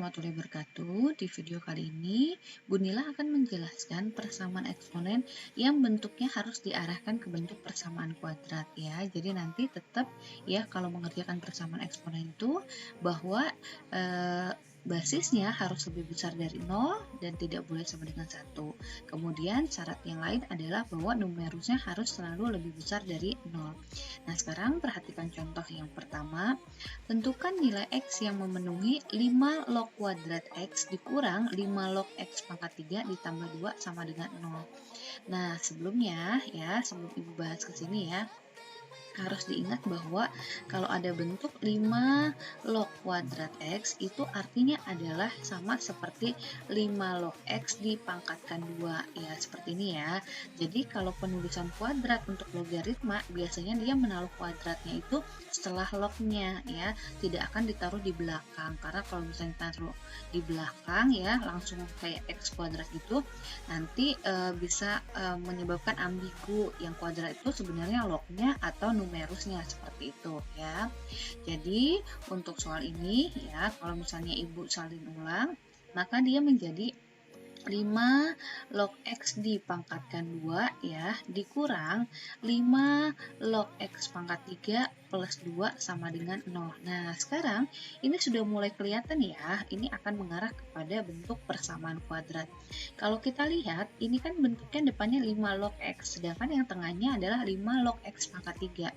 warahmatullahi wabarakatuh. Di video kali ini, Bu Nila akan menjelaskan persamaan eksponen yang bentuknya harus diarahkan ke bentuk persamaan kuadrat ya. Jadi nanti tetap ya kalau mengerjakan persamaan eksponen itu bahwa basisnya harus lebih besar dari 0 dan tidak boleh sama dengan 1. Kemudian syarat yang lain adalah bahwa numerusnya harus selalu lebih besar dari 0. Nah, sekarang perhatikan contoh yang pertama. Tentukan nilai X yang memenuhi 5 log kuadrat X dikurang 5 log X pangkat 3 ditambah 2 sama dengan 0. Nah, sebelumnya ya, sebelum Ibu bahas ke sini ya, harus diingat bahwa kalau ada bentuk 5 log kuadrat X itu artinya adalah sama seperti 5 log X dipangkatkan 2 ya, seperti ini ya. Jadi kalau penulisan kuadrat untuk logaritma biasanya dia menaruh kuadratnya itu setelah lognya ya, tidak akan ditaruh di belakang, karena kalau misalnya taruh di belakang ya langsung kayak X kuadrat gitu nanti bisa menyebabkan ambigu, yang kuadrat itu sebenarnya lognya atau numerusnya, seperti itu ya. Jadi untuk soal ini ya, kalau misalnya Ibu salin ulang, maka dia menjadi 5 log X dipangkatkan 2 ya, dikurang 5 log X pangkat 3 plus 2 sama dengan 0. Nah, sekarang ini sudah mulai kelihatan ya, ini akan mengarah kepada bentuk persamaan kuadrat. Kalau kita lihat, ini kan bentuknya depannya 5 log X, sedangkan yang tengahnya adalah 5 log X pangkat 3.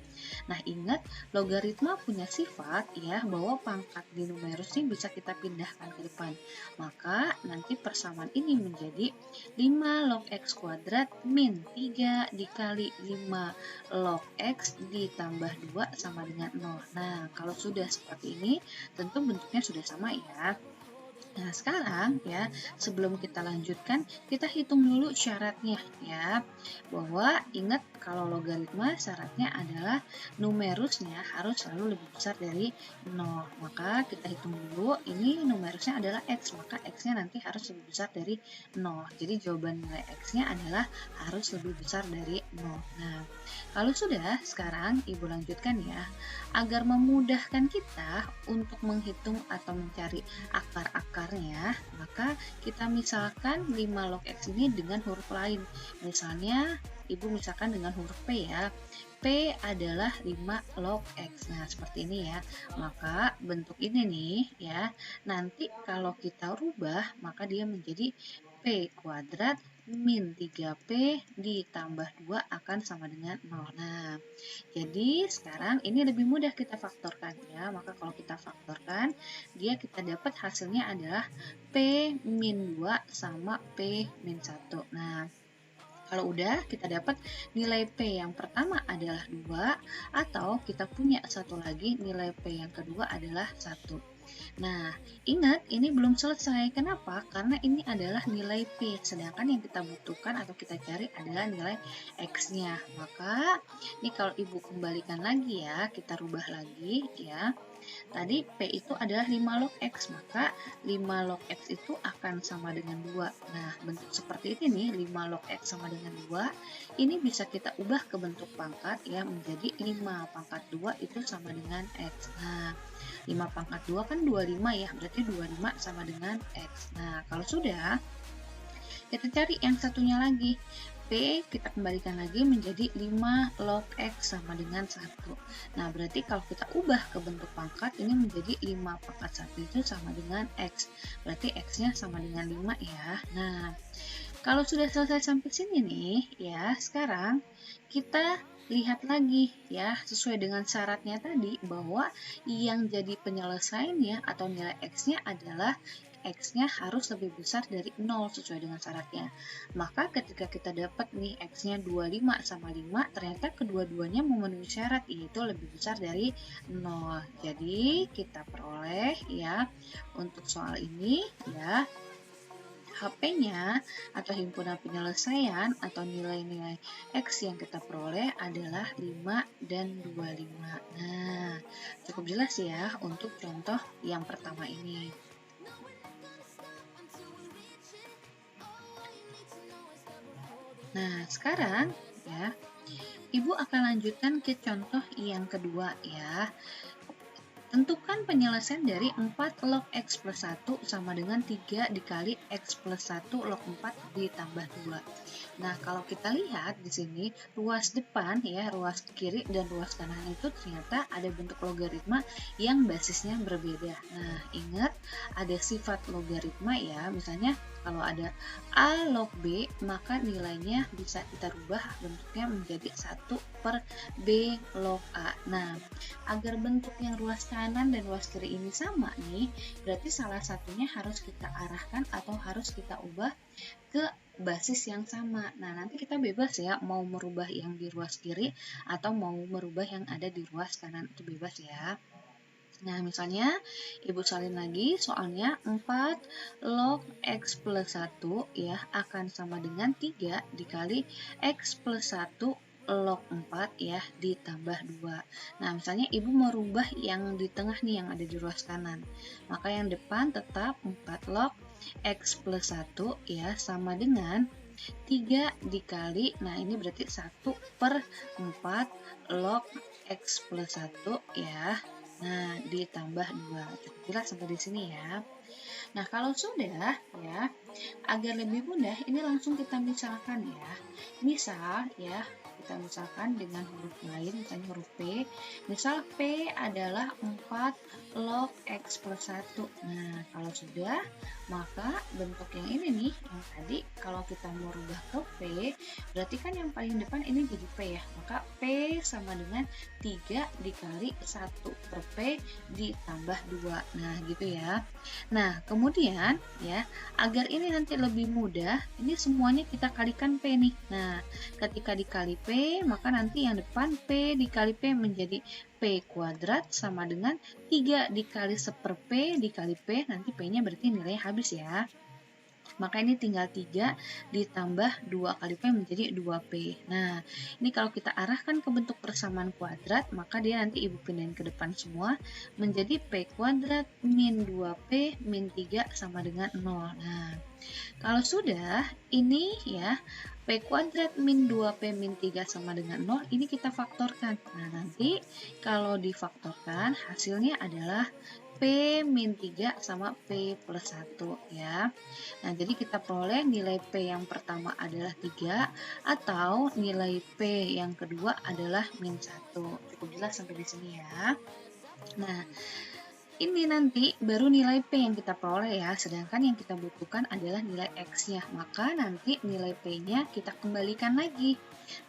Nah, ingat logaritma punya sifat ya, bahwa pangkat di numerus ini bisa kita pindahkan ke depan. Maka nanti persamaan ini menjadi 5 log X kuadrat min 3 dikali 5 log X ditambah 2 sama dengan 0. Nah, kalau sudah seperti ini, tentu bentuknya sudah sama ya. Nah, sekarang ya, sebelum kita lanjutkan, kita hitung dulu syaratnya ya. Bahwa ingat kalau logaritma syaratnya adalah numerusnya harus selalu lebih besar dari 0. Maka kita hitung dulu, ini numerusnya adalah X, maka X-nya nanti harus lebih besar dari 0. Jadi jawaban nilai X-nya adalah harus lebih besar dari 0. Nah, kalau sudah, sekarang Ibu lanjutkan ya. Agar memudahkan kita untuk menghitung atau mencari akar-akarnya, maka kita misalkan 5 log X ini dengan huruf lain. Misalnya, Ibu misalkan dengan huruf P ya. P adalah 5 log X. Nah, seperti ini ya. Maka bentuk ini nih ya, nanti kalau kita rubah, maka dia menjadi P kuadrat min 3P ditambah 2 akan sama dengan 0. Nah, jadi sekarang ini lebih mudah kita faktorkan ya. Maka kalau kita faktorkan, kita dapat hasilnya adalah P min 2 sama P min 1. Nah, kalau udah kita dapat nilai P yang pertama adalah 2, atau kita punya satu lagi nilai P yang kedua adalah 1. Nah, ingat ini belum selesai. Kenapa? Karena ini adalah nilai P, sedangkan yang kita butuhkan atau kita cari adalah nilai X-nya. Maka, ini kalau Ibu kembalikan lagi ya, kita rubah lagi ya. Tadi P itu adalah 5 log X, maka 5 log X itu akan sama dengan 2. Nah, bentuk seperti ini nih, 5 log X sama dengan 2, ini bisa kita ubah ke bentuk pangkat ya, menjadi 5 pangkat 2 itu sama dengan X. Nah, 5 pangkat 2 kan 25 ya, berarti 25 sama dengan X. Nah, kalau sudah, kita cari yang satunya lagi. P kita kembalikan lagi menjadi 5 log X sama dengan 1. Nah, berarti kalau kita ubah ke bentuk pangkat, ini menjadi 5 pangkat 1 itu sama dengan X. Berarti X-nya sama dengan 5 ya. Nah, kalau sudah selesai sampai sini nih, ya, sekarang kita lihat lagi ya, sesuai dengan syaratnya tadi, bahwa yang jadi penyelesaiannya atau nilai X-nya adalah X-nya harus lebih besar dari 0 sesuai dengan syaratnya. Maka ketika kita dapat nih X-nya 25 sama 5, ternyata kedua-duanya memenuhi syarat, yaitu lebih besar dari 0. Jadi kita peroleh ya untuk soal ini ya, HP-nya atau himpunan penyelesaian atau nilai-nilai X yang kita peroleh adalah 5 dan 25. Nah, cukup jelas ya untuk contoh yang pertama ini. Nah, sekarang ya, Ibu akan lanjutkan ke contoh yang kedua ya. Tentukan penyelesaian dari 4 log X plus 1 sama dengan 3 dikali X plus 1 log 4 ditambah 2. Nah, kalau kita lihat di sini, ruas depan ya, ruas kiri dan ruas kanan itu ternyata ada bentuk logaritma yang basisnya berbeda. Nah, ingat ada sifat logaritma ya, misalnya kalau ada A log B, maka nilainya bisa kita rubah bentuknya menjadi 1 per B log A. Nah, agar bentuk yang ruas kanan dan ruas kiri ini sama nih, berarti salah satunya harus kita arahkan atau harus kita ubah ke basis yang sama. Nah, nanti kita bebas ya mau merubah yang di ruas kiri atau mau merubah yang ada di ruas kanan, itu bebas ya. Nah, misalnya Ibu salin lagi soalnya 4 log X plus 1 ya akan sama dengan 3 dikali X plus 1 log 4 ya ditambah 2. Nah, misalnya Ibu merubah yang di tengah nih yang ada di ruas kanan. Maka yang depan tetap 4 log X plus 1 ya sama dengan 3 dikali, nah ini berarti 1 per 4 log X plus 1 ya. Nah, ditambah 2. Cukup jelas sampai di sini ya. Nah, kalau sudah ya, agar lebih mudah ini langsung kita misalkan ya. Misal ya, kita misalkan dengan huruf lain, misalnya huruf P. Misal P adalah 4 log X plus 1. Nah, kalau sudah, maka bentuk yang ini nih, yang tadi kalau kita mau rubah ke P, berarti kan yang paling depan ini jadi P ya. Maka P sama dengan 3 dikali 1 per P ditambah 2. Nah, gitu ya. Nah, kemudian ya, agar ini nanti lebih mudah, ini semuanya kita kalikan P nih. Nah, ketika dikali P, maka nanti yang depan P dikali P menjadi P kuadrat sama dengan 3 dikali 1 per P dikali P, nanti P-nya berarti nilainya habis ya. Maka ini tinggal 3 ditambah 2 kali P menjadi 2P. Nah, ini kalau kita arahkan ke bentuk persamaan kuadrat, maka dia nanti Ibu pindahin ke depan semua menjadi P kuadrat min 2P min 3 sama dengan 0. Nah, kalau sudah, ini ya, P kuadrat min 2P min 3 sama dengan 0, ini kita faktorkan. Nah, nanti kalau difaktorkan, hasilnya adalah P min 3 sama P plus 1 ya. Nah, jadi kita peroleh nilai P yang pertama adalah 3 atau nilai P yang kedua adalah min 1. Cukup jelas sampai di sini ya. Nah, ini nanti baru nilai P yang kita peroleh ya, sedangkan yang kita butuhkan adalah nilai X-nya. Maka nanti nilai P-nya kita kembalikan lagi.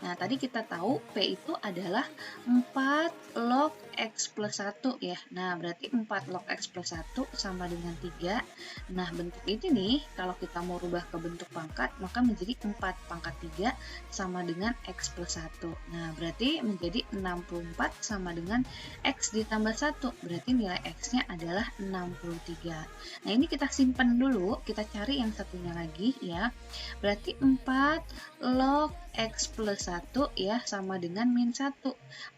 Nah, tadi kita tahu P itu adalah 4 log X plus 1 ya. Nah, berarti 4 log X plus 1 sama dengan 3. Nah, bentuk ini nih, kalau kita mau rubah ke bentuk pangkat, maka menjadi 4 pangkat 3 sama dengan X plus 1. Nah, berarti menjadi 64 sama dengan X ditambah 1. Berarti nilai X-nya adalah 63. Nah, ini kita simpan dulu, kita cari yang satunya lagi ya. Berarti 4 log X plus 1 ya sama dengan min 1.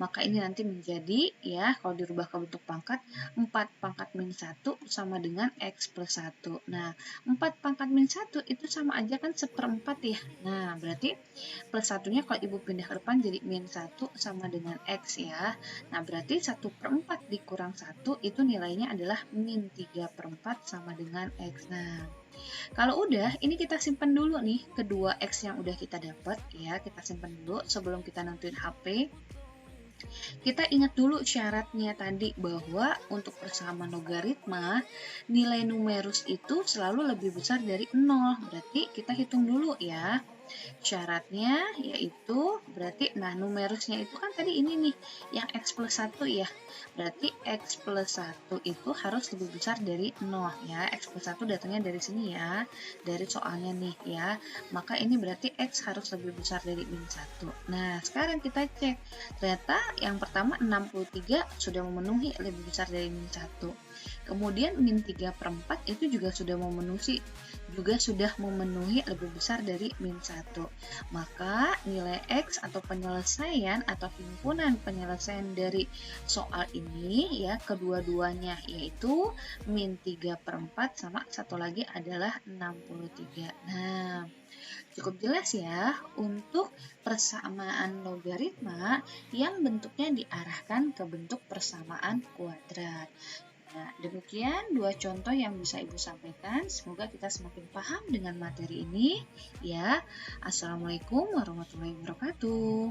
Maka ini nanti menjadi ya, kalau dirubah ke bentuk pangkat, 4 pangkat min 1 sama dengan X plus 1. Nah, 4 pangkat min 1 itu sama aja kan 1/4 ya. Nah, berarti plus satunya kalau Ibu pindah ke depan jadi min 1 sama dengan X ya. Nah, berarti 1/4 dikurang 1 itu nilainya adalah min 3/4 sama dengan X. Nah, kalau udah, ini kita simpan dulu nih kedua X yang udah kita dapat ya, kita simpan dulu sebelum kita nentuin HP. Kita ingat dulu syaratnya tadi bahwa untuk persamaan logaritma, nilai numerus itu selalu lebih besar dari 0. Berarti kita hitung dulu ya. Syaratnya yaitu berarti, nah numerusnya itu kan tadi ini nih, yang X plus 1 ya. Berarti X plus 1 itu harus lebih besar dari 0 ya. X plus 1 datangnya dari sini ya, dari soalnya nih ya. Maka ini berarti X harus lebih besar dari min 1. Nah, sekarang kita cek. Ternyata yang pertama 63 sudah memenuhi lebih besar dari min 1. Kemudian min 3/4 itu juga sudah memenuhi lebih besar dari min 1. 1. Maka nilai X atau penyelesaian atau himpunan penyelesaian dari soal ini ya kedua-duanya yaitu min 3/4 sama satu lagi adalah 63. Nah, cukup jelas ya untuk persamaan logaritma yang bentuknya diarahkan ke bentuk persamaan kuadrat. Nah, demikian dua contoh yang bisa Ibu sampaikan. Semoga kita semakin paham dengan materi ini. Ya, Assalamualaikum warahmatullahi wabarakatuh.